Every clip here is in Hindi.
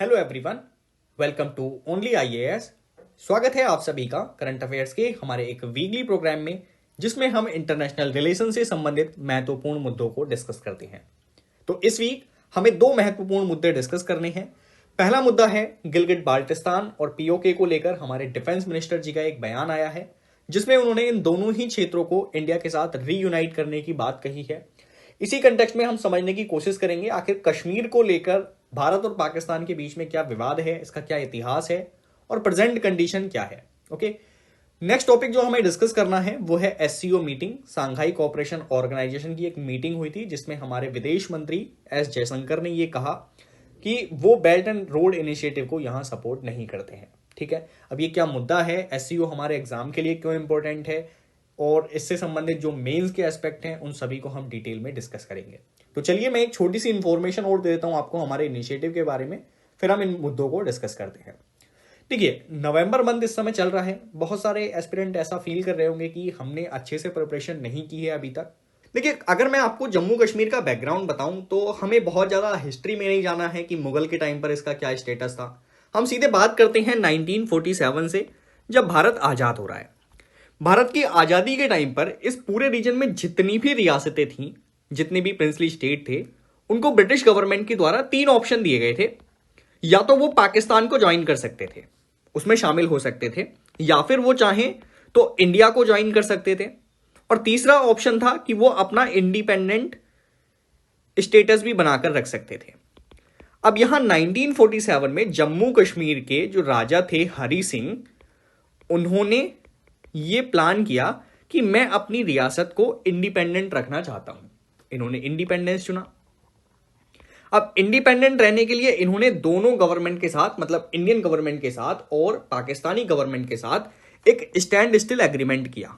Hello everyone, welcome to only IAS. स्वागत है आप सभी का करंट अफेयर्स के हमारे एक वीकली प्रोग्राम में, जिसमें हम इंटरनेशनल रिलेशन से संबंधित महत्वपूर्ण मुद्दों को डिस्कस करते हैं। तो इस वीक हमें दो महत्वपूर्ण मुद्दे डिस्कस करने हैं। पहला मुद्दा है गिलगिट बाल्टिस्तान और पीओके को लेकर हमारे डिफेंस मिनिस्टर जी का एक बयान आया है, जिसमें उन्होंने इन दोनों ही क्षेत्रों को इंडिया के साथ रीयूनाइट करने की बात कही है। इसी कंटेक्स्ट में हम समझने की कोशिश करेंगे आखिर कश्मीर को लेकर भारत और पाकिस्तान के बीच में क्या विवाद है, इसका क्या इतिहास है और प्रेजेंट कंडीशन क्या है। ओके, नेक्स्ट टॉपिक जो हमें डिस्कस करना है वो है SCO meeting. Shanghai cooperation organisation की एक मीटिंग हुई थी, जिसमें हमारे विदेश मंत्री एस जयशंकर ने ये कहा कि वो बेल्ट एंड रोड इनिशिएटिव को यहां सपोर्ट नहीं करते हैं। ठीक है, अब ये क्या मुद्दा है, एससीओ हमारे एग्जाम के लिए क्यों इंपॉर्टेंट है और इससे संबंधित जो मेंस के एस्पेक्ट हैं उन सभी को हम डिटेल में डिस्कस करेंगे। तो चलिए मैं एक छोटी सी इंफॉर्मेशन और दे देता हूं आपको हमारे इनिशिएटिव के बारे में, फिर हम इन मुद्दों को डिस्कस करते हैं। देखिए, नवंबर मंथ इस समय चल रहा है। बहुत सारे एस्पिरेंट ऐसा फील कर रहे होंगे कि हमने अच्छे से प्रिपरेशन नहीं की है अभी तक। देखिए, अगर मैं आपको जम्मू कश्मीर का बैकग्राउंड बताऊं तो हमें बहुत ज्यादा हिस्ट्री में नहीं जाना है कि मुगल के टाइम पर इसका क्या स्टेटस था। हम सीधे बात करते हैं 1947 से, जब भारत आजाद हो रहा है। भारत की आजादी के टाइम पर इस पूरे रीजन में जितनी भी रियासतें थीं, जितने भी प्रिंसली स्टेट थे, उनको ब्रिटिश गवर्नमेंट के द्वारा तीन ऑप्शन दिए गए थे। या तो वो पाकिस्तान को ज्वाइन कर सकते थे, उसमें शामिल हो सकते थे, या फिर वो चाहें तो इंडिया को ज्वाइन कर सकते थे, और तीसरा ऑप्शन था कि वो अपना इंडिपेंडेंट स्टेटस भी बनाकर रख सकते थे। अब यहां 1947 में जम्मू कश्मीर के जो राजा थे हरि सिंह, उन्होंने ये प्लान किया कि मैं अपनी रियासत को इंडिपेंडेंट रखना चाहता हूं। इन्होंने इंडिपेंडेंस चुना। अब इंडिपेंडेंट रहने के लिए इन्होंने दोनों गवर्नमेंट के साथ, मतलब इंडियन गवर्नमेंट के साथ और पाकिस्तानी गवर्नमेंट के साथ एक स्टैंड स्टिल एग्रीमेंट किया।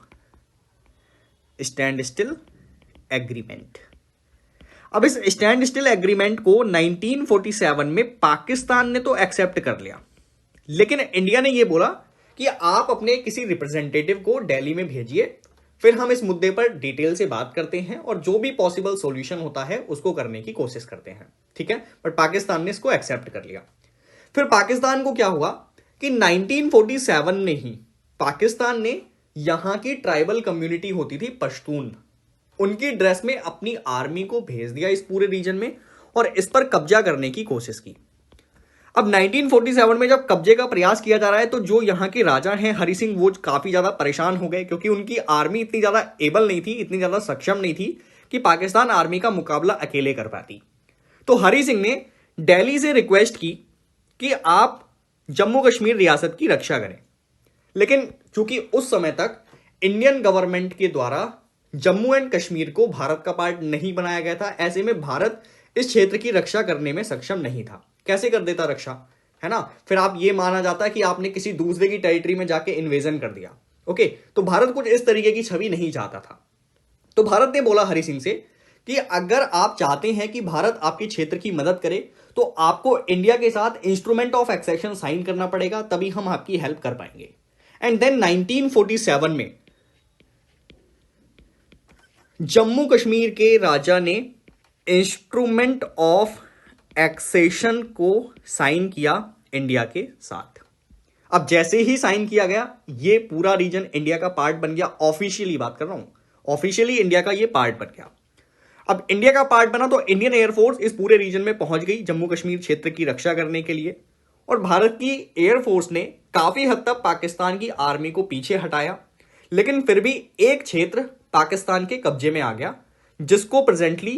Stand still agreement. अब इस स्टैंड स्टिल एग्रीमेंट को 1947 में पाकिस्तान ने तो एक्सेप्ट कर लिया, लेकिन इंडिया ने यह बोला कि आप अपने किसी रिप्रेजेंटेटिव को दिल्ली में भेजिए, फिर हम इस मुद्दे पर डिटेल से बात करते हैं और जो भी पॉसिबल सॉल्यूशन होता है उसको करने की कोशिश करते हैं। ठीक है, बट पाकिस्तान ने इसको एक्सेप्ट कर लिया। फिर पाकिस्तान को क्या हुआ कि 1947 में ही पाकिस्तान ने यहां की ट्राइबल कम्युनिटी होती थी पश्तून, उनकी ड्रेस में अपनी आर्मी को भेज दिया इस पूरे रीजन में और इस पर कब्जा करने की कोशिश की। अब 1947 में जब कब्जे का प्रयास किया जा रहा है तो जो यहां के राजा हैं हरि सिंह, वो काफी ज्यादा परेशान हो गए, क्योंकि उनकी आर्मी इतनी ज्यादा एबल नहीं थी, इतनी ज्यादा सक्षम नहीं थी कि पाकिस्तान आर्मी का मुकाबला अकेले कर पाती। तो हरि सिंह ने दिल्ली से रिक्वेस्ट की कि आप जम्मू कश्मीर रियासत की रक्षा करें। लेकिन चूंकि उस समय तक इंडियन गवर्नमेंट के द्वारा जम्मू एंड कश्मीर को भारत का पार्ट नहीं बनाया गया था, ऐसे में भारत इस क्षेत्र की रक्षा करने में सक्षम नहीं था। कैसे कर देता रक्षा, है ना? फिर आप ये माना जाता है कि आपने किसी दूसरे की टेरिटरी में जाके इन्वेजन कर दिया। ओके, तो भारत कुछ इस तरीके की छवि नहीं चाहता था। तो भारत ने बोला हरि सिंह से कि अगर आप चाहते हैं कि भारत आपके क्षेत्र की मदद करे तो आपको इंडिया के साथ इंस्ट्रूमेंट ऑफ एक्सेशन साइन करना पड़ेगा, तभी हम आपकी हेल्प कर पाएंगे। एंड देन 1947 में जम्मू कश्मीर के राजा ने इंस्ट्रूमेंट ऑफ एक्सेशन को साइन किया इंडिया के साथ। अब जैसे ही साइन किया गया, ये पूरा रीजन इंडिया का पार्ट बन गया। ऑफिशियली बात कर रहा हूं, ऑफिशियली इंडिया का ये पार्ट बन गया। अब इंडिया का पार्ट बना तो इंडियन एयरफोर्स इस पूरे रीजन में पहुंच गई जम्मू कश्मीर क्षेत्र की रक्षा करने के लिए, और भारत की एयरफोर्स ने काफी हद तक पाकिस्तान की आर्मी को पीछे हटाया। लेकिन फिर भी एक क्षेत्र पाकिस्तान के कब्जे में आ गया, जिसको प्रेजेंटली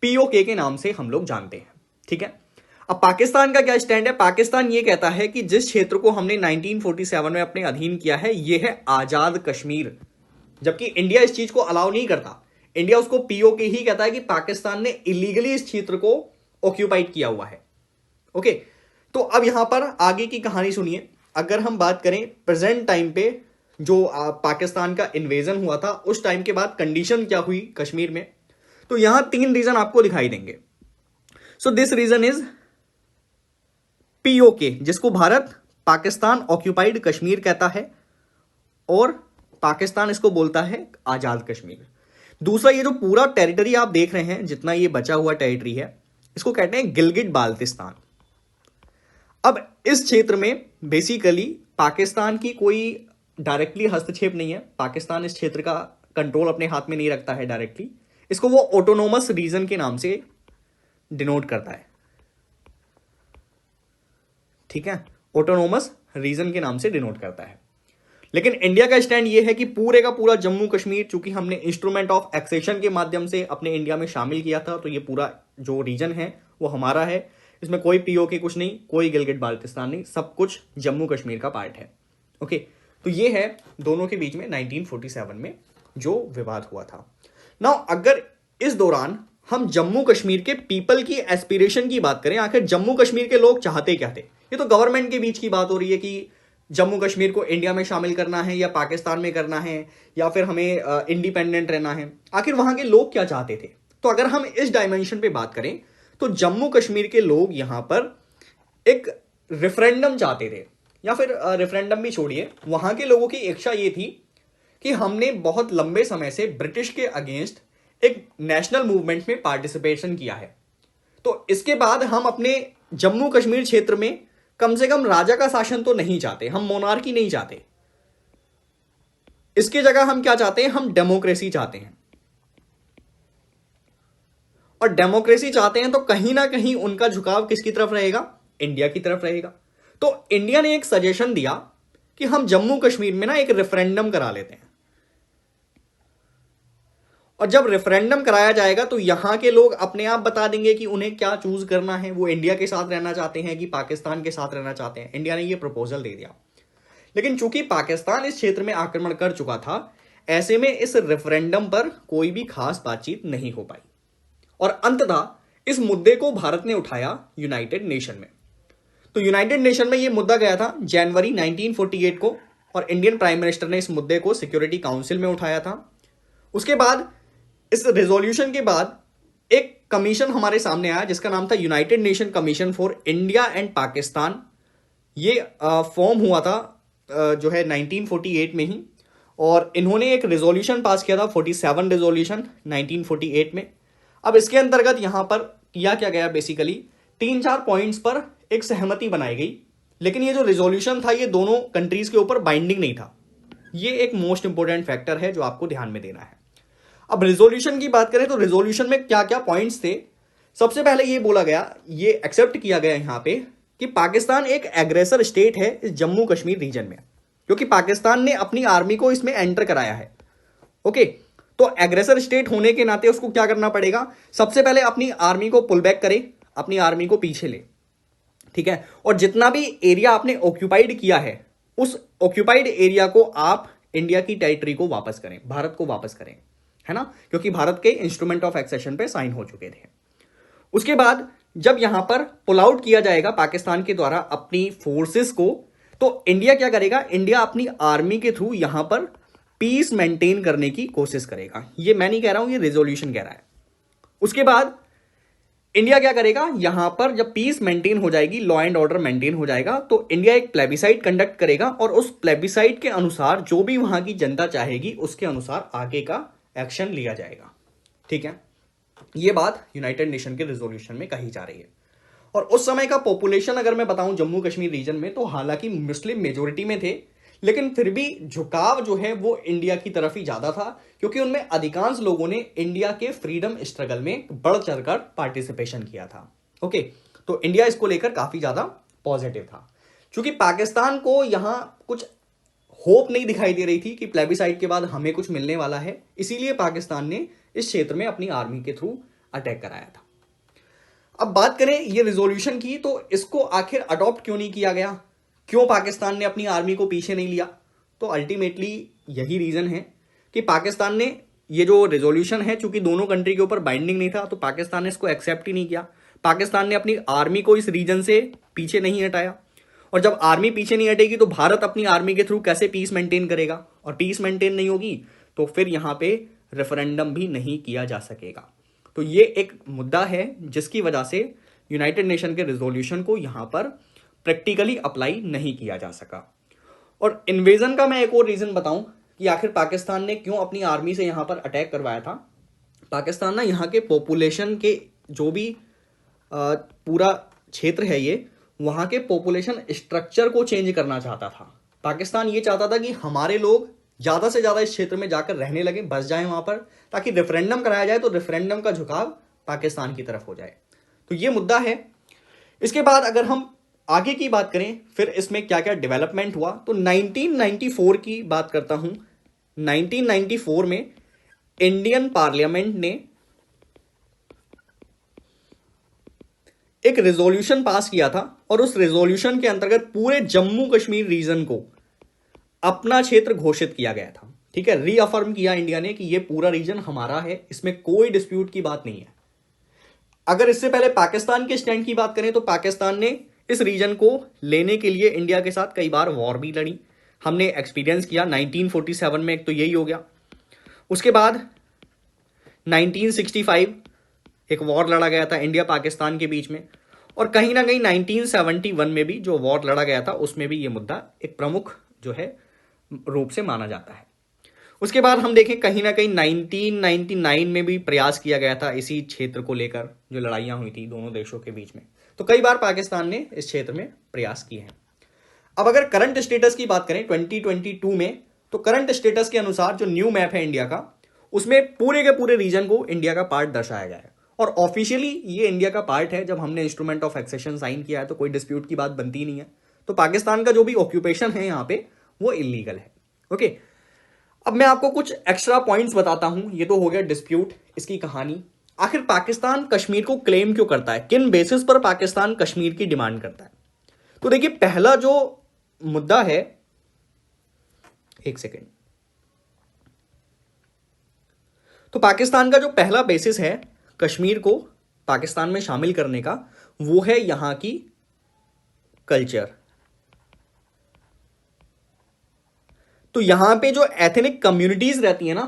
पीओके के नाम से हम लोग जानते हैं। ठीक है, अब पाकिस्तान का क्या स्टैंड है? पाकिस्तान ये कहता है कि जिस क्षेत्र को हमने 1947 में अपने अधीन किया है, यह है आजाद कश्मीर, जबकि इंडिया इस चीज को अलाउ नहीं करता। इंडिया उसको पीओके ही कहता है कि पाकिस्तान ने इलीगली इस क्षेत्र को ऑक्यूपाइड किया हुआ है। ओके, तो अब यहां पर आगे की कहानी सुनिए। अगर हम बात करें प्रेजेंट टाइम पे, जो पाकिस्तान का इन्वेजन हुआ था उस टाइम के बाद कंडीशन क्या हुई कश्मीर में, तो यहां तीन रीजन आपको दिखाई देंगे। So this region is PoK, जिसको भारत पाकिस्तान ऑक्यूपाइड कश्मीर कहता है और पाकिस्तान इसको बोलता है आजाद कश्मीर। दूसरा, ये जो पूरा टेरिटरी आप देख रहे हैं, जितना ये बचा हुआ टेरिटरी है, इसको कहते हैं गिलगिट बाल्टिस्तान। अब इस क्षेत्र में बेसिकली पाकिस्तान की कोई डायरेक्टली हस्तक्षेप नहीं है। पाकिस्तान इस क्षेत्र का कंट्रोल अपने हाथ में नहीं रखता है डायरेक्टली। इसको वो ऑटोनोमस रीजन के नाम से डिनोट करता है, ठीक है, ऑटोनोमस रीजन के नाम से डिनोट करता है। लेकिन इंडिया का स्टैंड ये है कि पूरे का पूरा जम्मू कश्मीर, चूंकि हमने इंस्ट्रूमेंट ऑफ एक्सेशन के माध्यम से अपने इंडिया में शामिल किया था, तो ये पूरा जो रीजन है वो हमारा है। इसमें कोई पीओके कुछ नहीं, कोई गिलगिट बाल्टिस्तान नहीं, सब कुछ जम्मू कश्मीर का पार्ट है। ओके, तो ये है दोनों के बीच में 1947 में जो विवाद हुआ था। नाउ अगर इस दौरान हम जम्मू कश्मीर के पीपल की एस्पिरेशन की बात करें, आखिर जम्मू कश्मीर के लोग चाहते क्या थे? ये तो गवर्नमेंट के बीच की बात हो रही है कि जम्मू कश्मीर को इंडिया में शामिल करना है या पाकिस्तान में करना है या फिर हमें इंडिपेंडेंट रहना है। आखिर वहां के लोग क्या चाहते थे? तो अगर हम इस डायमेंशन पे बात करें तो जम्मू कश्मीर के लोग यहां पर एक रेफरेंडम चाहते थे, या फिर रेफरेंडम भी छोड़िए, वहां के लोगों की इच्छा ये थी कि हमने बहुत लंबे समय से ब्रिटिश के अगेंस्ट एक नेशनल मूवमेंट में पार्टिसिपेशन किया है, तो इसके बाद हम अपने जम्मू कश्मीर क्षेत्र में कम से कम राजा का शासन तो नहीं चाहते, हम मोनार्की नहीं चाहते। इसकी जगह हम क्या चाहते हैं? हम डेमोक्रेसी चाहते हैं। और डेमोक्रेसी चाहते हैं तो कहीं ना कहीं उनका झुकाव किसकी तरफ रहेगा? इंडिया की तरफ रहेगा। तो इंडिया ने एक सजेशन दिया कि हम जम्मू कश्मीर में ना एक रेफरेंडम करा लेते हैं, और जब रेफरेंडम कराया जाएगा तो यहां के लोग अपने आप बता देंगे कि उन्हें क्या चूज करना है, वो इंडिया के साथ रहना चाहते हैं कि पाकिस्तान के साथ रहना चाहते हैं। इंडिया ने ये प्रपोजल दे दिया, लेकिन चूंकि पाकिस्तान इस क्षेत्र में आक्रमण कर चुका था, ऐसे में इस रेफरेंडम पर कोई भी खास बातचीत नहीं हो पाई, और अंततः इस मुद्दे को भारत ने उठाया यूनाइटेड नेशन में। तो यूनाइटेड नेशन में यह मुद्दा गया था जनवरी 1948 को, और इंडियन प्राइम मिनिस्टर ने इस मुद्दे को सिक्योरिटी काउंसिल में उठाया था। उसके बाद इस रेजोल्यूशन के बाद एक कमीशन हमारे सामने आया जिसका नाम था United nation commission for India and Pakistan. ये फॉर्म हुआ था जो है 1948 में ही, और इन्होंने एक रेजोल्यूशन पास किया था 47 रेजोल्यूशन 1948 में। अब इसके अंतर्गत यहां पर किया क्या गया, बेसिकली 3-4 पॉइंट्स पर एक सहमति बनाई गई, लेकिन ये जो रेजोल्यूशन था ये दोनों कंट्रीज के ऊपर बाइंडिंग नहीं था। ये एक मोस्ट इंपोर्टेंट फैक्टर है जो आपको ध्यान में देना है। अब रेजोल्यूशन की बात करें तो रेजोल्यूशन में क्या क्या पॉइंट्स थे? सबसे पहले ये बोला गया, ये एक्सेप्ट किया गया यहां पे कि पाकिस्तान एक एग्रेसर स्टेट है इस जम्मू कश्मीर रीजन में, क्योंकि पाकिस्तान ने अपनी आर्मी को इसमें एंटर कराया है। ओके, तो एग्रेसर स्टेट होने के नाते उसको क्या करना पड़ेगा? सबसे पहले अपनी आर्मी को पुल बैक करे, अपनी आर्मी को पीछे ले, ठीक है, और जितना भी एरिया आपने ऑक्यूपाइड किया है उस ऑक्यूपाइड एरिया को आप इंडिया की टेरिटरी को वापस करें, भारत को वापस करें, है ना, क्योंकि भारत के इंस्ट्रूमेंट ऑफ एक्सेशन पे साइन हो चुके थे। उसके बाद जब यहां पर पुल आउट किया जाएगा पाकिस्तान के द्वारा अपनी फोर्सेस को, तो इंडिया क्या करेगा? इंडिया अपनी आर्मी के थ्रू यहां पर पीस मेंटेन करने की कोशिश करेगा। ये मैं नहीं कह रहा हूं, ये रेजोल्यूशन कह रहा है। उसके बाद इंडिया क्या करेगा? यहां पर जब पीस मेंटेन हो जाएगी, लॉ एंड ऑर्डर मेंटेन हो जाएगा, तो इंडिया एक प्लेबिसाइट कंडक्ट करेगा, और उस प्लेबिसाइट के अनुसार जो भी वहां की जनता चाहेगी उसके अनुसार आगे का एक्शन लिया जाएगा। ठीक है, यह बात यूनाइटेड नेशन के रेजोल्यूशन में कही जा रही है। और उस समय का पॉपुलेशन अगर मैं बताऊं जम्मू कश्मीर रीजन में, तो हालांकि मुस्लिम मेजोरिटी में थे, लेकिन फिर भी झुकाव जो है वो इंडिया की तरफ ही ज्यादा था, क्योंकि उनमें अधिकांश लोगों ने इंडिया के फ्रीडम स्ट्रगल में बढ़ चढ़कर पार्टिसिपेशन किया था। ओके, तो इंडिया इसको लेकर काफी ज्यादा पॉजिटिव था। क्योंकि पाकिस्तान को यहां कुछ होप नहीं दिखाई दे रही थी कि प्लेबिसाइट के बाद हमें कुछ मिलने वाला है, इसीलिए पाकिस्तान ने इस क्षेत्र में अपनी आर्मी के थ्रू अटैक कराया था। अब बात करें ये रिजोल्यूशन की, तो इसको आखिर अडॉप्ट क्यों नहीं किया गया? क्यों पाकिस्तान ने अपनी आर्मी को पीछे नहीं लिया? तो अल्टीमेटली यही रीजन है कि पाकिस्तान ने ये जो रेजोल्यूशन है, चूंकि दोनों कंट्री के ऊपर बाइंडिंग नहीं था, तो पाकिस्तान ने इसको एक्सेप्ट ही नहीं किया। पाकिस्तान ने अपनी आर्मी को इस रीजन से पीछे नहीं हटाया, और जब आर्मी पीछे नहीं हटेगी तो भारत अपनी आर्मी के थ्रू कैसे पीस मेंटेन करेगा? और पीस मेंटेन नहीं होगी तो फिर यहां पे रेफरेंडम भी नहीं किया जा सकेगा। तो ये एक मुद्दा है जिसकी वजह से यूनाइटेड नेशन के रेजोल्यूशन को यहां पर प्रैक्टिकली अप्लाई नहीं किया जा सका। और इन्वेजन का मैं एक और रीजन बताऊं कि आखिर पाकिस्तान ने क्यों अपनी आर्मी से यहां पर अटैक करवाया था। पाकिस्तान ना यहाँ के पॉपुलेशन के जो भी पूरा क्षेत्र है ये, वहां के पॉपुलेशन स्ट्रक्चर को चेंज करना चाहता था। पाकिस्तान ये चाहता था कि हमारे लोग ज्यादा से ज्यादा इस क्षेत्र में जाकर रहने लगे, बस जाएं वहां पर, ताकि रेफरेंडम कराया जाए तो रेफरेंडम का झुकाव पाकिस्तान की तरफ हो जाए। तो ये मुद्दा है। इसके बाद अगर हम आगे की बात करें फिर इसमें क्या क्या डेवलपमेंट हुआ, तो 1994 की बात करता हूं। 1994 में इंडियन पार्लियामेंट ने एक रेजोल्यूशन पास किया था और उस रेजोल्यूशन के अंतर्गत पूरे जम्मू कश्मीर रीजन को अपना क्षेत्र घोषित किया गया था। ठीक है, रीअफर्म किया इंडिया ने कि यह पूरा रीजन हमारा है, इसमें कोई डिस्प्यूट की बात नहीं है। अगर इससे पहले पाकिस्तान के स्टैंड की बात करें तो पाकिस्तान ने इस रीजन को लेने के लिए इंडिया के साथ कई बार वॉर भी लड़ी, हमने एक्सपीरियंस किया। 1947 में एक तो यही हो गया। उसके बाद 1965 एक वॉर लड़ा गया था इंडिया पाकिस्तान के बीच में, और कहीं ना कहीं 1971 में भी जो वॉर लड़ा गया था उसमें भी ये मुद्दा एक प्रमुख जो है रूप से माना जाता है। उसके बाद हम देखें कहीं ना कहीं 1999 में भी प्रयास किया गया था इसी क्षेत्र को लेकर, जो लड़ाइयां हुई थी दोनों देशों के बीच में। तो कई बार पाकिस्तान ने इस क्षेत्र में प्रयास किए हैं। अब अगर करंट स्टेटस की बात करें 2022 में, तो करंट स्टेटस के अनुसार जो न्यू मैप है इंडिया का, उसमें पूरे के पूरे रीजन को इंडिया का पार्ट दर्शाया गया है और ऑफिशियली ये इंडिया का पार्ट है। जब हमने इंस्ट्रूमेंट ऑफ एक्सेशन साइन किया है तो कोई डिस्प्यूट की बात बनती नहीं है। तो पाकिस्तान का जो भी ऑक्यूपेशन है यहां पे वो इलीगल है। ओके, अब मैं आपको कुछ एक्स्ट्रा पॉइंट्स बताता हूं। ये तो हो गया डिस्प्यूट, इसकी कहानी। आखिर पाकिस्तान कश्मीर को क्लेम क्यों करता है, किन बेसिस पर पाकिस्तान कश्मीर की डिमांड करता है? तो देखिए, पहला जो मुद्दा है, एक सेकेंड, तो पाकिस्तान का जो पहला बेसिस है कश्मीर को पाकिस्तान में शामिल करने का, वो है यहां की कल्चर। तो यहां पे जो एथनिक कम्युनिटीज रहती है ना,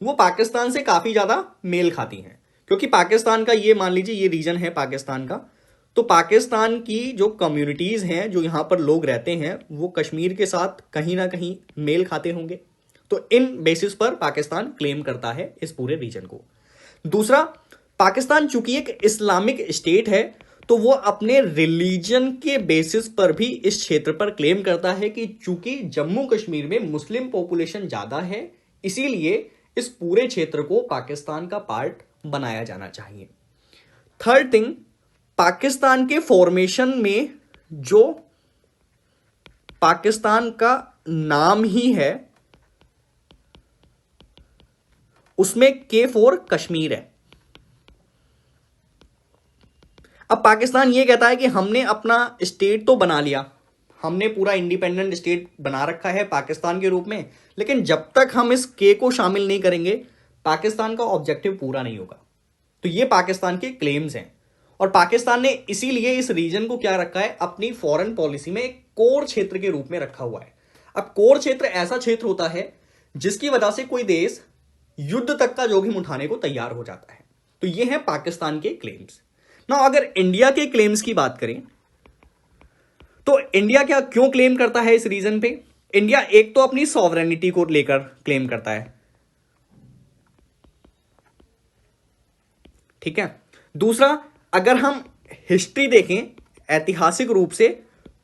वो पाकिस्तान से काफी ज्यादा मेल खाती हैं, क्योंकि पाकिस्तान का ये मान लीजिए ये रीजन है पाकिस्तान का, तो पाकिस्तान की जो कम्युनिटीज हैं, जो यहां पर लोग रहते हैं, वो कश्मीर के साथ कहीं ना कहीं मेल खाते होंगे। तो इन बेसिस पर पाकिस्तान क्लेम करता है इस पूरे रीजन को। दूसरा, पाकिस्तान चूंकि एक इस्लामिक स्टेट है, तो वो अपने रिलीजन के बेसिस पर भी इस क्षेत्र पर क्लेम करता है कि चूंकि जम्मू कश्मीर में मुस्लिम पॉपुलेशन ज्यादा है, इसीलिए इस पूरे क्षेत्र को पाकिस्तान का पार्ट बनाया जाना चाहिए। थर्ड थिंग, पाकिस्तान के फॉर्मेशन में जो पाकिस्तान का नाम ही है उसमें K4 कश्मीर है। अब पाकिस्तान यह कहता है कि हमने अपना स्टेट तो बना लिया, हमने पूरा इंडिपेंडेंट स्टेट बना रखा है पाकिस्तान के रूप में, लेकिन जब तक हम इस के को शामिल नहीं करेंगे पाकिस्तान का ऑब्जेक्टिव पूरा नहीं होगा। तो ये पाकिस्तान के क्लेम्स हैं और पाकिस्तान ने इसीलिए इस रीजन को क्या रखा है, अपनी फॉरेन पॉलिसी में एक कोर क्षेत्र के रूप में रखा हुआ है। अब कोर क्षेत्र ऐसा क्षेत्र होता है जिसकी वजह से कोई देश युद्ध तक का जोखिम उठाने को तैयार हो जाता है। तो ये है पाकिस्तान के क्लेम्स। ना अगर इंडिया के क्लेम्स की बात करें तो इंडिया क्या क्यों क्लेम करता है इस रीजन पे? इंडिया एक तो अपनी सॉवरेनिटी को लेकर क्लेम करता है, ठीक है। दूसरा, अगर हम हिस्ट्री देखें ऐतिहासिक रूप से,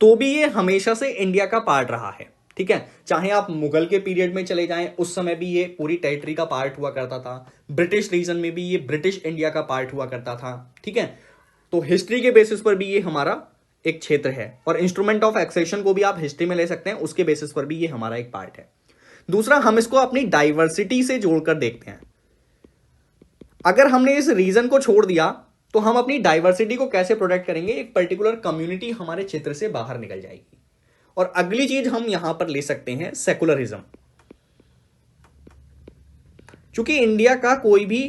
तो भी ये हमेशा से इंडिया का पार्ट रहा है, ठीक है। चाहे आप मुगल के पीरियड में चले जाएं, उस समय भी ये पूरी टेरिटरी का पार्ट हुआ करता था। ब्रिटिश रीजन में भी ये ब्रिटिश इंडिया का पार्ट हुआ करता था, ठीक है। तो हिस्ट्री के बेसिस पर भी ये हमारा एक क्षेत्र है और इंस्ट्रूमेंट ऑफ एक्सेशन को भी आप हिस्ट्री में ले सकते हैं, उसके बेसिस पर भी ये हमारा एक पार्ट है। दूसरा, हम इसको अपनी डाइवर्सिटी से जोड़कर देखते हैं। अगर हमने इस रीजन को छोड़ दिया तो हम अपनी डाइवर्सिटी को कैसे प्रोटेक्ट करेंगे? एक पर्टिकुलर कम्युनिटी हमारे क्षेत्र से बाहर निकल जाएगी। और अगली चीज हम यहां पर ले सकते हैं सेकुलरिज्म। चूंकि इंडिया का कोई भी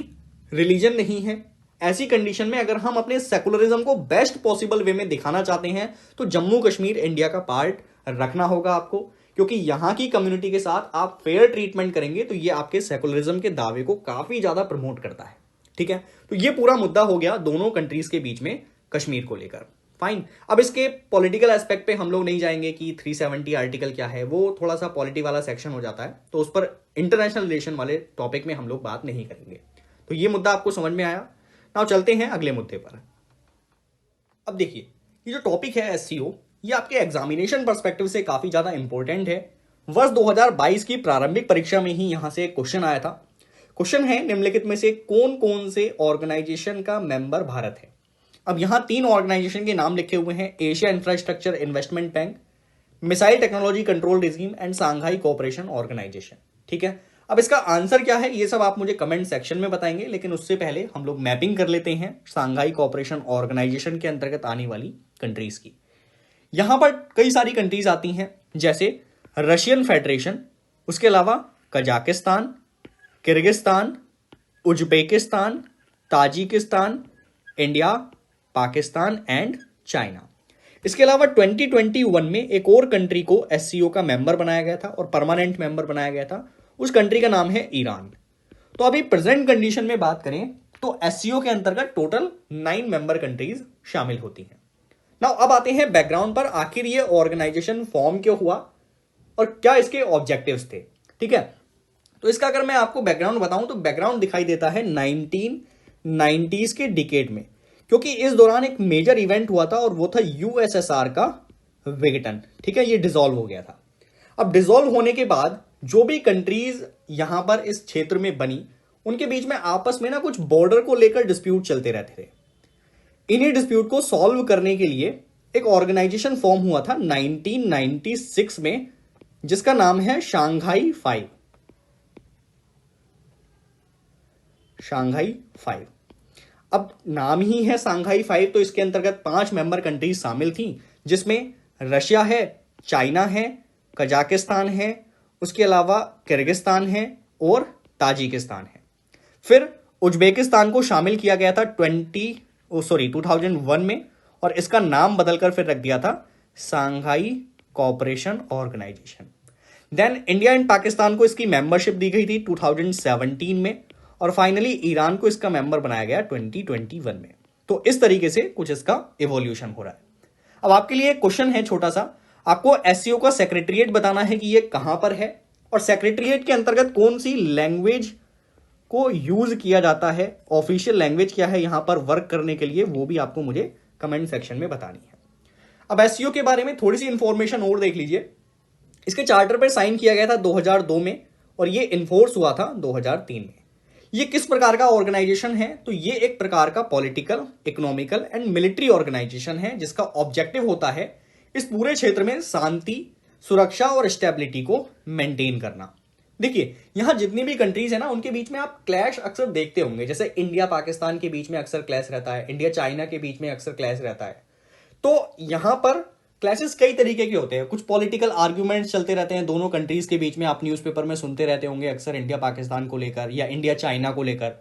रिलीजन नहीं है, ऐसी कंडीशन में अगर हम अपने सेकुलरिज्म को बेस्ट पॉसिबल वे में दिखाना चाहते हैं तो जम्मू कश्मीर इंडिया का पार्ट रखना होगा आपको, क्योंकि यहां की कम्युनिटी के साथ आप फेयर ट्रीटमेंट करेंगे तो ये आपके सेकुलरिज्म के दावे को काफी ज्यादा प्रमोट करता है, ठीक है। तो ये पूरा मुद्दा हो गया दोनों कंट्रीज के बीच में कश्मीर को लेकर। फाइन, अब इसके पॉलिटिकल एस्पेक्ट पे हम लोग नहीं जाएंगे कि 370 आर्टिकल क्या है, वो थोड़ा सा पॉलिटी वाला सेक्शन हो जाता है, तो उस पर इंटरनेशनल रिलेशन वाले टॉपिक में हम लोग बात नहीं करेंगे। तो ये मुद्दा आपको समझ में आया। नाउ चलते हैं अगले मुद्दे पर। अब देखिए, ये जो टॉपिक है एससीओ, ये आपके एग्जामिनेशन पर्सपेक्टिव से काफी ज्यादा इंपॉर्टेंट है। वर्ष 2022 की प्रारंभिक परीक्षा में ही यहां से एक क्वेश्चन आया था। क्वेश्चन है, निम्नलिखित में से कौन कौन से ऑर्गेनाइजेशन का मेंबर भारत है। अब यहां 3 ऑर्गेनाइजेशन के नाम लिखे हुए हैं, Asia infrastructure investment bank, missile technology control regime and Shanghai cooperation organisation. ठीक है, अब इसका आंसर क्या है ये सब आप मुझे कमेंट सेक्शन में बताएंगे, लेकिन उससे पहले हम लोग मैपिंग कर लेते हैं सांघाई कोऑपरेशन ऑर्गेनाइजेशन के अंतर्गत आने वाली कंट्रीज की। यहां पर कई सारी कंट्रीज आती हैं, जैसे रशियन फेडरेशन, उसके अलावा Kazakhstan, Kyrgyzstan, Uzbekistan, Tajikistan, India, Pakistan and China. इसके अलावा 2021 में एक और कंट्री को एससीओ का मेंबर बनाया गया था और परमानेंट मेंबर बनाया गया था। उस कंट्री का नाम है ईरान। तो अभी प्रेजेंट कंडीशन में बात करें तो एससीओ के अंतर्गत टोटल 9 मेंबर कंट्रीज शामिल होती हैं। नाउ अब आते हैं बैकग्राउंड पर, आखिर ये ऑर्गेनाइजेशन फॉर्म क्यों हुआ और क्या इसके ऑब्जेक्टिव्स थे। ठीक है, तो इसका अगर मैं आपको बैकग्राउंड बताऊं तो बैकग्राउंड दिखाई देता है 1990s के डिकेड में, क्योंकि इस दौरान एक मेजर इवेंट हुआ था और वो था यूएसएसआर का विघटन। ठीक है, ये डिसॉल्व हो गया था। अब डिसॉल्व होने के बाद जो भी कंट्रीज यहां पर इस क्षेत्र में बनी, उनके बीच में आपस में ना कुछ बॉर्डर को लेकर डिस्प्यूट चलते रहते थे। इन्हीं डिस्प्यूट को सॉल्व करने के लिए एक ऑर्गेनाइजेशन फॉर्म हुआ था 1996 में, जिसका नाम है शांघाई 5। शांघाई 5, अब नाम ही है शांघाई 5, तो इसके अंतर्गत 5 मेंबर कंट्रीज शामिल थी, जिसमें रशिया है, चाइना है, कजाकिस्तान है, उसके अलावा किर्गिस्तान है और ताजिकिस्तान है। फिर उज्बेकिस्तान को शामिल किया गया था 2001 में, और इसका नाम बदलकर फिर रख दिया था Shanghai cooperation organisation. Then India and Pakistan को इसकी मेंबरशिप दी गई थी 2017 में, और फाइनली ईरान को इसका मेंबर बनाया गया 2021 में। तो इस तरीके से कुछ इसका इवोल्यूशन हो रहा है। अब आपके लिए एक क्वेश्चन है छोटा सा, आपको एससीओ का सेक्रेटरीट बताना है कि ये कहां पर है और सेक्रेटरीट के अंतर्गत कौन सी लैंग्वेज को यूज किया जाता है, ऑफिशियल लैंग्वेज क्या है यहां पर वर्क करने के लिए, वो भी आपको मुझे कमेंट सेक्शन में बतानी है। अब एससीओ के बारे में थोड़ी सी इंफॉर्मेशन और देख लीजिए। इसके चार्टर पर साइन किया गया था 2002 में और ये इन्फोर्स हुआ था 2003 में। ये किस प्रकार का ऑर्गेनाइजेशन है, तो ये एक प्रकार का political, economical and military organisation है, जिसका ऑब्जेक्टिव होता है इस पूरे क्षेत्र में शांति, सुरक्षा और स्टेबिलिटी को मेंटेन करना। देखिए, यहां जितनी भी कंट्रीज है ना, उनके बीच में आप क्लैश अक्सर देखते होंगे, जैसे इंडिया पाकिस्तान के बीच में अक्सर क्लैश रहता है, इंडिया चाइना के बीच में अक्सर क्लैश रहता है। तो यहां पर क्लैशेस कई तरीके के होते हैं, कुछ पॉलिटिकल आर्ग्यूमेंट्स चलते रहते हैं दोनों कंट्रीज के बीच में, आप न्यूज़पेपर में सुनते रहते होंगे अक्सर इंडिया पाकिस्तान को लेकर या इंडिया चाइना को लेकर।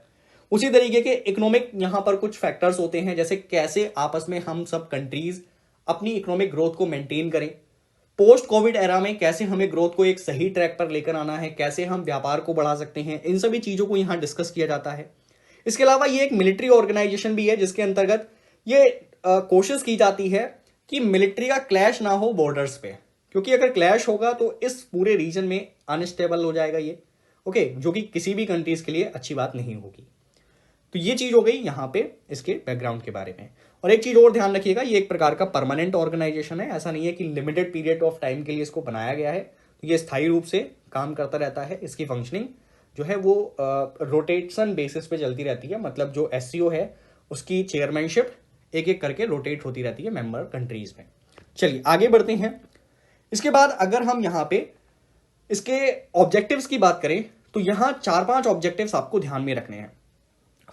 उसी तरीके के इकोनॉमिक यहां पर कुछ फैक्टर्स होते हैं, जैसे कैसे आपस में हम सब कंट्रीज अपनी इकोनॉमिक ग्रोथ को मेंटेन करें, पोस्ट कोविड एरा में कैसे हमें ग्रोथ को एक सही ट्रैक पर लेकर आना है, कैसे हम व्यापार को बढ़ा सकते हैं, इन सभी चीजों को यहां डिस्कस किया जाता है। इसके अलावा ये एक मिलिट्री ऑर्गेनाइजेशन भी है, जिसके अंतर्गत ये कोशिश की जाती है कि मिलिट्री का क्लैश ना हो बॉर्डर्स पे, क्योंकि अगर क्लैश होगा तो इस पूरे रीजन में अनस्टेबल हो जाएगा ये, ओके, जो कि किसी भी कंट्रीज के लिए अच्छी बात नहीं होगी। तो ये चीज हो गई यहां पे इसके बैकग्राउंड के बारे में। और एक चीज और ध्यान रखिएगा, ये एक प्रकार का परमानेंट ऑर्गेनाइजेशन है, ऐसा नहीं है कि लिमिटेड पीरियड ऑफ टाइम के लिए इसको बनाया गया है। तो ये स्थायी रूप से काम करता रहता है, इसकी फंक्शनिंग जो है वो रोटेशन बेसिस पे चलती रहती है, मतलब जो एससीओ है उसकी चेयरमैनशिप एक एक करके रोटेट होती रहती है मेंबर कंट्रीज में। चलिए आगे बढ़ते हैं। इसके बाद अगर हम यहां पे इसके ऑब्जेक्टिव्स की बात करें तो यहां 4-5 ऑब्जेक्टिव्स आपको ध्यान में रखने हैं।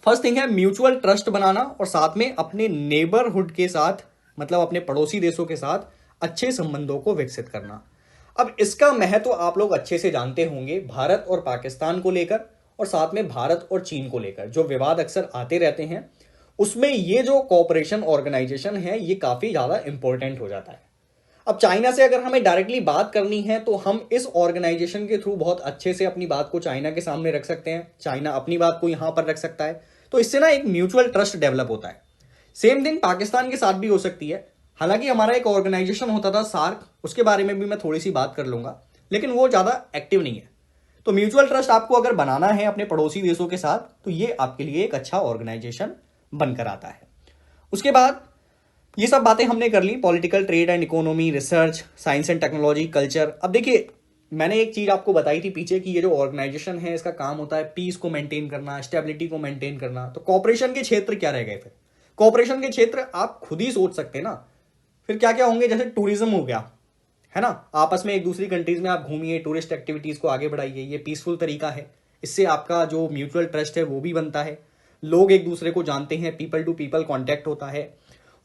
फर्स्ट थिंग है म्यूचुअल ट्रस्ट बनाना और साथ में अपने नेबरहुड के साथ, मतलब अपने पड़ोसी देशों के साथ अच्छे संबंधों को विकसित करना। अब इसका महत्व आप लोग अच्छे से जानते होंगे भारत और पाकिस्तान को लेकर, और साथ में भारत और चीन को लेकर जो विवाद अक्सर आते रहते हैं, उसमें ये जो कोऑपरेशन ऑर्गेनाइजेशन है ये काफी ज्यादा इंपॉर्टेंट हो जाता है। अब चाइना से अगर हमें डायरेक्टली बात करनी है तो हम इस ऑर्गेनाइजेशन के थ्रू बहुत अच्छे से अपनी बात को चाइना के सामने रख सकते हैं, चाइना अपनी बात को यहां पर रख सकता है, तो इससे ना एक म्यूचुअल ट्रस्ट डेवलप होता है। सेम थिंग पाकिस्तान के साथ भी हो सकती है। हालांकि हमारा एक ऑर्गेनाइजेशन होता था सार्क, उसके बारे में भी मैं थोड़ी सी बात कर लूंगा, लेकिन वो ज्यादा एक्टिव नहीं है। तो म्यूचुअल ट्रस्ट आपको अगर बनाना है अपने पड़ोसी देशों के साथ, तो ये आपके लिए एक अच्छा ऑर्गेनाइजेशन बनकर आता है। उसके बाद ये सब बातें हमने कर ली, political, trade and economy, research, science and technology, culture. अब देखिए, मैंने एक चीज आपको बताई थी पीछे कि ये जो ऑर्गेनाइजेशन है इसका काम होता है पीस को मेंटेन करना, स्टेबिलिटी को मेंटेन करना। तो कॉपरेशन के क्षेत्र क्या रह गए फिर? कॉपरेशन के क्षेत्र आप खुद ही सोच सकते हैं ना, फिर क्या क्या होंगे। जैसे टूरिज्म हो गया, है ना, आपस में एक दूसरी कंट्रीज में आप घूमिए, टूरिस्ट एक्टिविटीज को आगे बढ़ाइए, ये पीसफुल तरीका है। इससे आपका जो म्यूचुअल ट्रस्ट है वो भी बनता है, लोग एक दूसरे को जानते हैं, पीपल टू पीपल कांटेक्ट होता है।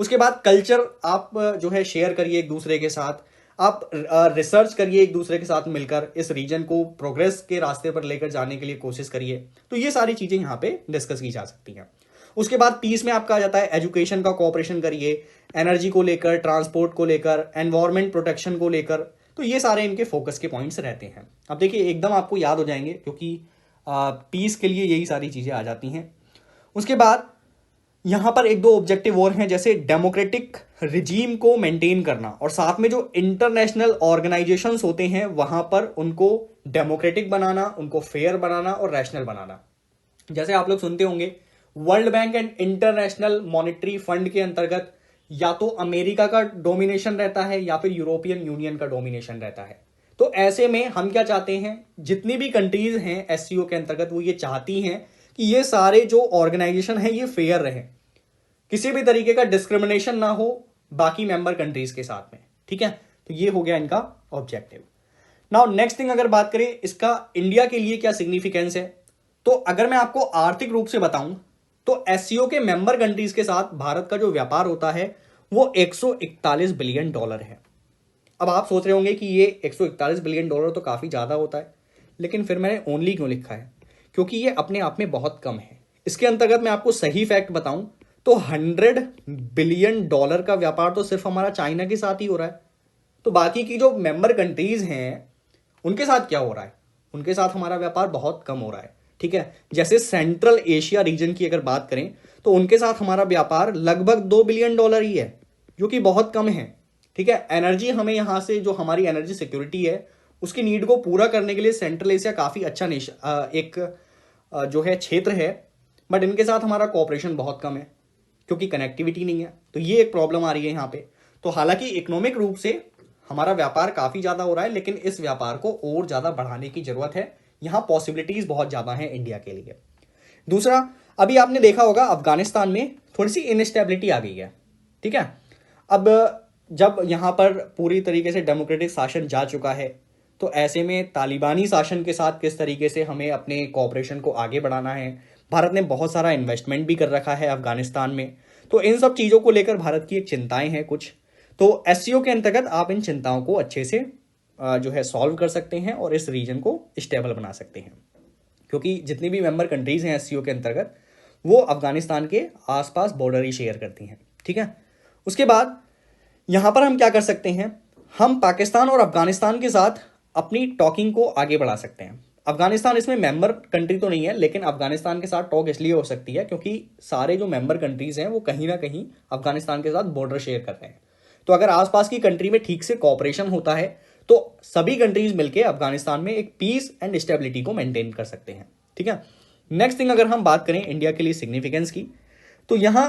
उसके बाद कल्चर आप जो है शेयर करिए एक दूसरे के साथ, आप रिसर्च करिए एक दूसरे के साथ मिलकर, इस रीजन को प्रोग्रेस के रास्ते पर लेकर जाने के लिए कोशिश करिए। तो ये सारी चीजें यहाँ पे डिस्कस की जा सकती हैं। उसके बाद पीस में आपका आ जाता है एजुकेशन का कोऑपरेशन करिए, एनर्जी को लेकर, ट्रांसपोर्ट को लेकर, एनवायरमेंट प्रोटेक्शन को लेकर। तो ये सारे इनके फोकस के पॉइंट्स रहते हैं। अब देखिए एकदम आपको याद हो जाएंगे क्योंकि पीस के लिए यही सारी चीजें आ जाती हैं। उसके बाद यहां पर एक दो ऑब्जेक्टिव और हैं, जैसे डेमोक्रेटिक रिजीम को मेंटेन करना, और साथ में जो इंटरनेशनल ऑर्गेनाइजेशंस होते हैं वहां पर उनको डेमोक्रेटिक बनाना, उनको फेयर बनाना और रैशनल बनाना। जैसे आप लोग सुनते होंगे, world bank and international monetary fund के अंतर्गत या तो अमेरिका का डोमिनेशन रहता है या फिर यूरोपियन यूनियन का डोमिनेशन रहता है। तो ऐसे में हम क्या चाहते हैं, जितनी भी कंट्रीज हैं एससीओ के अंतर्गत वो ये चाहती हैं कि ये सारे जो ऑर्गेनाइजेशन है ये फेयर रहे, किसी भी तरीके का डिस्क्रिमिनेशन ना हो बाकी मेंबर कंट्रीज के साथ में। ठीक है, तो ये हो गया इनका ऑब्जेक्टिव। नाउ नेक्स्ट थिंग, अगर बात करें इसका इंडिया के लिए क्या सिग्निफिकेंस है, तो अगर मैं आपको आर्थिक रूप से बताऊं तो एससीओ के मेंबर कंट्रीज के साथ भारत का जो व्यापार होता है वो 141 बिलियन डॉलर है। अब आप सोच रहे होंगे कि ये 141 बिलियन डॉलर तो काफी ज्यादा होता है, लेकिन फिर मैंने ओनली क्यों लिखा है, क्योंकि ये अपने आप में बहुत कम है। इसके अंतर्गत मैं आपको सही फैक्ट बताऊं तो 100 बिलियन डॉलर का व्यापार तो सिर्फ हमारा चाइना के साथ ही हो रहा है। तो बाकी की जो मेंबर कंट्रीज हैं उनके साथ क्या हो रहा है, उनके साथ हमारा व्यापार बहुत कम हो रहा है। ठीक है, जैसे सेंट्रल एशिया रीजन की अगर बात करें तो उनके साथ हमारा व्यापार लगभग 2 बिलियन डॉलर ही है, जो कि बहुत कम है। ठीक है, एनर्जी हमें यहां से जो हमारी एनर्जी सिक्योरिटी है उसकी नीड को पूरा करने के लिए सेंट्रल एशिया काफी अच्छा एक जो है क्षेत्र है, बट इनके साथ हमारा कोऑपरेशन बहुत कम है क्योंकि कनेक्टिविटी नहीं है। तो ये एक प्रॉब्लम आ रही है यहाँ पे। तो हालांकि इकोनॉमिक रूप से हमारा व्यापार काफी ज्यादा हो रहा है, लेकिन इस व्यापार को और ज्यादा बढ़ाने की जरूरत है। यहाँ पॉसिबिलिटीज बहुत ज्यादा हैं इंडिया के लिए। दूसरा, अभी आपने देखा होगा अफगानिस्तान में थोड़ी सी इनस्टेबिलिटी आ गई है। ठीक है, अब जब यहाँ पर पूरी तरीके से डेमोक्रेटिक शासन जा चुका है तो ऐसे में तालिबानी शासन के साथ किस तरीके से हमें अपने कोऑपरेशन को आगे बढ़ाना है। भारत ने बहुत सारा इन्वेस्टमेंट भी कर रखा है अफगानिस्तान में, तो इन सब चीज़ों को लेकर भारत की एक चिंताएं हैं कुछ। तो एससीओ के अंतर्गत आप इन चिंताओं को अच्छे से जो है सॉल्व कर सकते हैं और इस रीजन को स्टेबल बना सकते हैं, क्योंकि जितनी भी मेंबर कंट्रीज हैं एससीओ के अंतर्गत वो अफगानिस्तान के आसपास बॉर्डर ही शेयर करती हैं। ठीक है, उसके बाद यहां पर हम क्या कर सकते हैं, हम पाकिस्तान और अफगानिस्तान के साथ अपनी टॉकिंग को आगे बढ़ा सकते हैं। अफगानिस्तान इसमें मेंबर कंट्री तो नहीं है, लेकिन अफगानिस्तान के साथ टॉक इसलिए हो सकती है क्योंकि सारे जो मेंबर कंट्रीज हैं वो कहीं ना कहीं अफगानिस्तान के साथ बॉर्डर शेयर कर रहे हैं। तो अगर आसपास की कंट्री में ठीक से कॉपरेशन होता है तो सभी कंट्रीज मिलकर अफगानिस्तान में एक पीस एंड स्टेबिलिटी को मेंटेन कर सकते हैं। ठीक है, नेक्स्ट थिंग, अगर हम बात करें इंडिया के लिए सिग्निफिकेंस की, तो यहां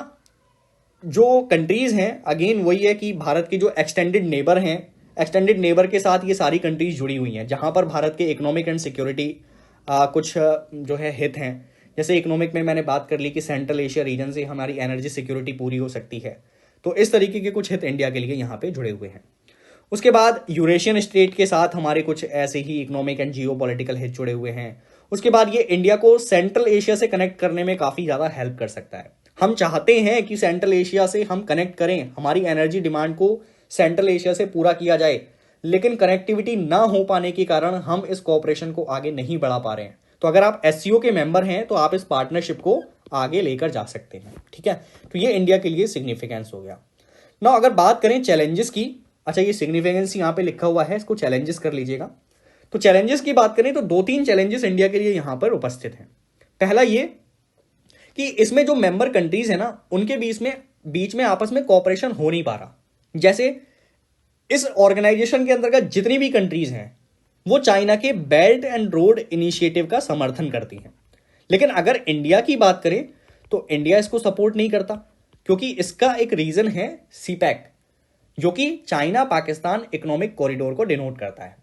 जो कंट्रीज हैं अगेन वही है कि भारत के जो एक्सटेंडेड नेबर हैं, एक्सटेंडेड नेबर के साथ ये सारी कंट्रीज जुड़ी हुई हैं, जहां पर भारत के इकोनॉमिक एंड सिक्योरिटी कुछ जो है हित हैं। जैसे इकोनॉमिक में मैंने बात कर ली कि सेंट्रल एशिया रीजन से हमारी एनर्जी सिक्योरिटी पूरी हो सकती है। तो इस तरीके के कुछ हित इंडिया के लिए यहाँ पे जुड़े हुए हैं। उसके बाद यूरेशियन स्टेट के साथ हमारे कुछ ऐसे ही इकोनॉमिक एंड जियो पॉलिटिकल हित जुड़े हुए हैं। उसके बाद ये इंडिया को सेंट्रल एशिया से कनेक्ट करने में काफ़ी ज़्यादा हेल्प कर सकता है। हम चाहते हैं कि सेंट्रल एशिया से हम कनेक्ट करें, हमारी एनर्जी डिमांड को सेंट्रल एशिया से पूरा किया जाए, लेकिन कनेक्टिविटी ना हो पाने के कारण हम इस कोऑपरेशन को आगे नहीं बढ़ा पा रहे हैं। तो अगर आप एससीओ के मेंबर हैं तो आप इस पार्टनरशिप को आगे लेकर जा सकते हैं। ठीक है, तो ये इंडिया के लिए सिग्निफिकेंस हो गया ना। अगर बात करें चैलेंजेस की, अच्छा ये सिग्निफिकेंस यहाँ पे लिखा हुआ है, इसको चैलेंजेस कर लीजिएगा। तो चैलेंजेस की बात करें तो 2-3 चैलेंजेस इंडिया के लिए यहाँ पर उपस्थित हैं। पहला ये कि इसमें जो मेंबर कंट्रीज है ना उनके बीच में आपस में कोऑपरेशन हो नहीं पा रहा। जैसे इस ऑर्गेनाइजेशन के अंतर्गत जितनी भी कंट्रीज हैं वो चाइना के बेल्ट एंड रोड इनिशिएटिव का समर्थन करती हैं, लेकिन अगर इंडिया की बात करें तो इंडिया इसको सपोर्ट नहीं करता, क्योंकि इसका एक रीजन है सीपैक, जो कि चाइना पाकिस्तान इकोनॉमिक कॉरिडोर को डिनोट करता है।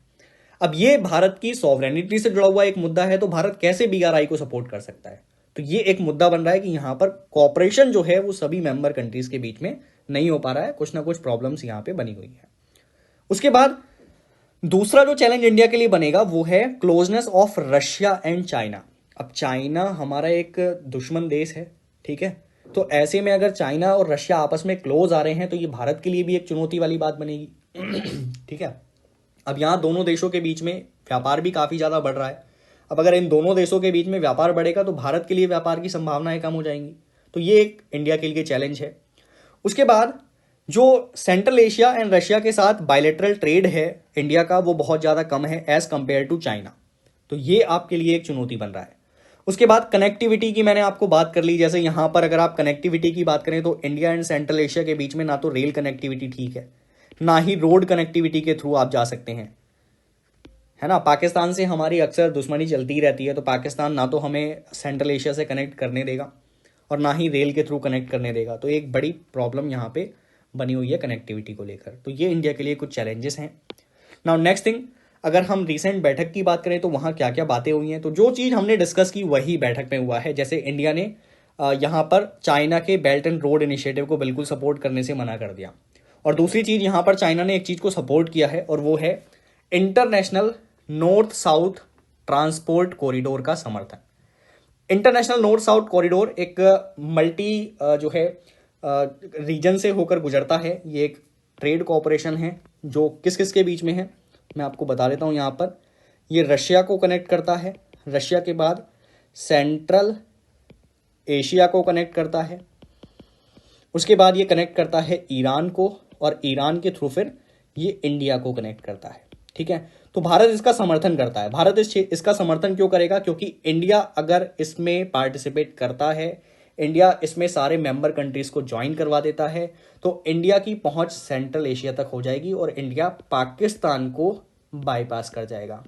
अब ये भारत की सॉवरेनिटी से जुड़ा हुआ एक मुद्दा है, तो भारत कैसे बीआरआई को सपोर्ट कर सकता है? तो ये एक मुद्दा बन रहा है कि यहां पर कॉपरेशन जो है वो सभी मेंबर कंट्रीज के बीच में नहीं हो पा रहा है, कुछ ना कुछ प्रॉब्लम्स यहां पे बनी हुई है। उसके बाद दूसरा जो चैलेंज इंडिया के लिए बनेगा वो है closeness of Russia and China. अब चाइना हमारा एक दुश्मन देश है, ठीक है, तो ऐसे में अगर चाइना और रशिया आपस में क्लोज आ रहे हैं तो ये भारत के लिए भी एक चुनौती वाली बात बनेगी। ठीक है, अब यहाँ दोनों देशों के बीच में व्यापार भी काफी ज्यादा बढ़ रहा है। अब अगर इन दोनों देशों के बीच में व्यापार बढ़ेगा तो भारत के लिए व्यापार की संभावनाएं कम हो जाएंगी, तो ये एक इंडिया के लिए चैलेंज है। उसके बाद जो सेंट्रल एशिया एंड रशिया के साथ बायलैटरल ट्रेड है इंडिया का, वो बहुत ज्यादा कम है एज कंपेयर टू चाइना, तो ये आपके लिए एक चुनौती बन रहा है। उसके बाद कनेक्टिविटी की मैंने आपको बात कर ली, जैसे यहां पर अगर आप कनेक्टिविटी की बात करें तो इंडिया एंड सेंट्रल एशिया के बीच में ना तो रेल कनेक्टिविटी ठीक है, ना ही रोड कनेक्टिविटी के थ्रू आप जा सकते हैं, है ना। पाकिस्तान से हमारी अक्सर दुश्मनी चलती रहती है, तो पाकिस्तान ना तो हमें सेंट्रल एशिया से कनेक्ट करने देगा और ना ही रेल के थ्रू कनेक्ट करने देगा, तो एक बड़ी प्रॉब्लम यहाँ पे बनी हुई है कनेक्टिविटी को लेकर। तो ये इंडिया के लिए कुछ चैलेंजेस हैं। नाउ नेक्स्ट थिंग, अगर हम रिसेंट बैठक की बात करें तो वहाँ क्या क्या बातें हुई हैं, तो जो चीज़ हमने डिस्कस की वही बैठक में हुआ है। जैसे इंडिया ने यहाँ पर चाइना के बेल्ट एंड रोड इनिशिएटिव को बिल्कुल सपोर्ट करने से मना कर दिया, और दूसरी चीज़ यहाँ पर चाइना ने एक चीज़ को सपोर्ट किया है और वो है international north south transport corridor का समर्थन। इंटरनेशनल नॉर्थ साउथ कॉरिडोर एक मल्टी जो है रीजन से होकर गुजरता है। ये एक ट्रेड कोऑपरेशन है जो किस किस के बीच में है मैं आपको बता देता हूँ। यहाँ पर ये रशिया को कनेक्ट करता है, रशिया के बाद सेंट्रल एशिया को कनेक्ट करता है, उसके बाद ये कनेक्ट करता है ईरान को, और ईरान के थ्रू फिर ये इंडिया को कनेक्ट करता है। ठीक है, तो भारत इसका समर्थन करता है। भारत इसका समर्थन क्यों करेगा? क्योंकि इंडिया अगर इसमें पार्टिसिपेट करता है, इंडिया इसमें सारे मेंबर कंट्रीज को ज्वाइन करवा देता है, तो इंडिया की पहुंच सेंट्रल एशिया तक हो जाएगी और इंडिया पाकिस्तान को बाईपास कर जाएगा।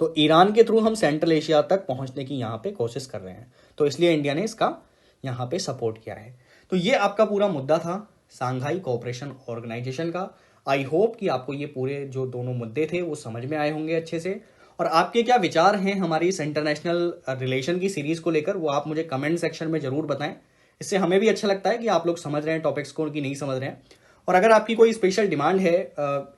तो ईरान के थ्रू हम सेंट्रल एशिया तक पहुंचने की यहाँ पे कोशिश कर रहे हैं, तो इसलिए इंडिया ने इसका यहाँ पे सपोर्ट किया है। तो ये आपका पूरा मुद्दा था सांघाई कोऑपरेशन ऑर्गेनाइजेशन का। आई होप कि आपको ये पूरे जो दोनों मुद्दे थे वो समझ में आए होंगे अच्छे से, और आपके क्या विचार हैं हमारी इस इंटरनेशनल रिलेशन की सीरीज को लेकर वो आप मुझे कमेंट सेक्शन में जरूर बताएं। इससे हमें भी अच्छा लगता है कि आप लोग समझ रहे हैं टॉपिक्स को कि नहीं समझ रहे हैं। और अगर आपकी कोई स्पेशल डिमांड है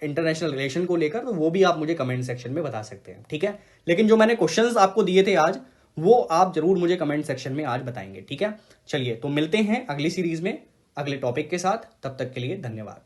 इंटरनेशनल रिलेशन को लेकर तो वो भी आप मुझे कमेंट सेक्शन में बता सकते हैं, ठीक है। लेकिन जो मैंने क्वेश्चंस आपको दिए थे आज वो आप जरूर मुझे कमेंट सेक्शन में आज बताएंगे, ठीक है। चलिए, तो मिलते हैं अगली सीरीज में अगले टॉपिक के साथ, तब तक के लिए धन्यवाद।